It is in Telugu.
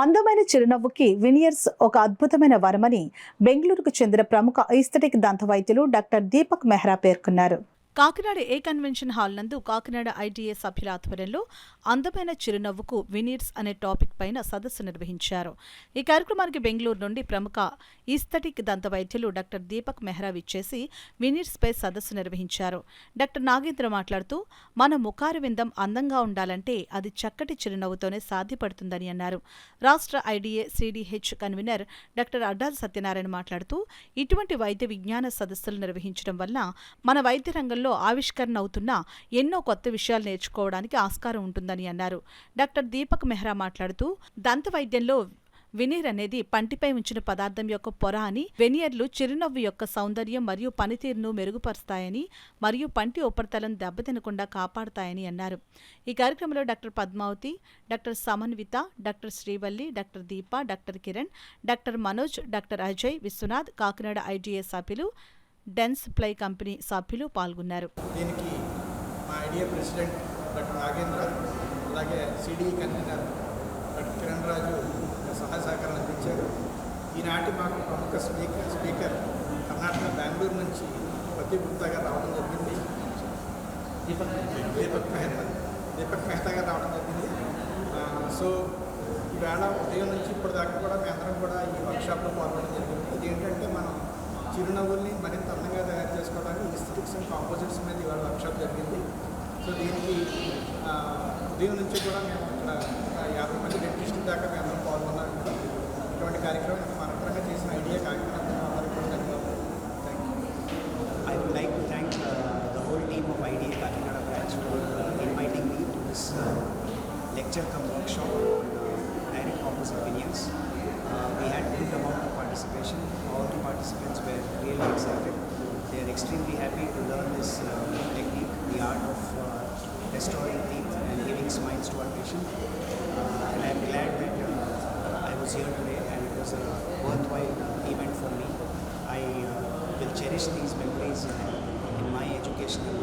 అందమైన చిరునవ్వుకి వినియర్స్ ఒక అద్భుతమైన వరమని బెంగళూరుకు చెందిన ప్రముఖ ఈస్థెటిక్ దంత వైద్యులు డాక్టర్ దీపక్ మెహ్రా పేర్కొన్నారు. కాకినాడ ఏ కన్వెన్షన్ హాల్ నందు కాకినాడ ఐటీఏ సభ్యుల ఆధ్వర్యంలో అందమైన చిరునవ్వుకు వినీర్స్ అనే టాపిక్ పైన సదస్సు నిర్వహించారు. ఈ కార్యక్రమానికి బెంగళూరు నుండి ప్రముఖ ఈస్థెటిక్ దంత వైద్యులు డాక్టర్ దీపక్ మెహ్రా విచ్చేసి వినీర్స్ పై సదస్సు నిర్వహించారు. డాక్టర్ నాగేంద్ర మాట్లాడుతూ, మన ముఖారవిందం అందంగా ఉండాలంటే అది చక్కటి చిరునవ్వుతోనే సాధ్యపడుతుందని అన్నారు. రాష్ట్ర IDA CDH convener doctor Addala Satyanarayana మాట్లాడుతూ, ఇటువంటి వైద్య విజ్ఞాన సదస్సులు నిర్వహించడం వల్ల మన వైద్య రంగంలో ఆవిష్కరణ అవుతున్న ఎన్నో కొత్త విషయాలు నేర్చుకోవడానికి ఆస్కారం ఉంటుందని అన్నారు. డాక్టర్ దీపక్ మెహ్రా మాట్లాడుతూ, దంత వైద్యంలో వెనీర్ అనేది పంటిపై ఉంచిన పదార్థం యొక్క పొర అని, వెనియర్లు చిరునవ్వు యొక్క సౌందర్యం మరియు పనితీరును మెరుగుపరుస్తాయని మరియు పంటి ఉపరితలం దెబ్బతినకుండా కాపాడతాయని అన్నారు. ఈ కార్యక్రమంలో doctor Padmavati, doctor Samanvitha, doctor Srivalli, doctor Deepa, doctor Kiran, doctor Manoj, doctor Ajay, Vishwanath, Kakinada ITA సభ్యులు, డెన్స్ ప్లై కంపెనీ సభ్యులు పాల్గొన్నారు. దీనికి మా ఐడియా ప్రెసిడెంట్ డాక్టర్ నాగేంద్ర, అలాగే CD convener doctor Kiran Raju సహాయ సహకారాలు అందించారు. ఈనాటి మాకు ప్రముఖ స్పీకర్ కర్ణాటక బెంగళూరు నుంచి ప్రతి గుప్తా గారు రావడం జరిగింది. దీపక్ మెహతా గారు రావడం జరిగింది. సో ఈవేళ ఉదయం నుంచి ఇప్పటిదాకా కూడా మేము అందరం కూడా ఈ వర్క్షాప్లో పాల్గొనడం జరిగింది. ఇదేంటంటే మనం చిరునవ్వుల్ని మరింత అందంగా తయారు చేసుకోవడానికి ఈస్థెటిక్స్ అండ్ కాంపోజిట్స్ మీద ఇవాళ వర్క్షాప్ జరిగింది. సో దీనికి ఉదయం నుంచి కూడా మేము ఇక్కడ 50 మంది డెంటిస్టుల దాకా మేము అందరం పాల్గొన్నాం. కూడా ఇటువంటి కార్యక్రమం మనపరంగా చేసిన ఐడియా కాకినాడ అందరికీ కూడా ధన్యవాదాలు. Thank you. I would like to thank the whole team of IDA Kakinada branch for inviting me to this lecture cum workshop on direct composite veneers. We had good amount of participation. All the participants were really excited. They are extremely happy to learn this technique, the art of restoring teeth and giving smiles to our patient. And I am glad that I was here today and it was a worthwhile event for me. I will cherish these memories in my educational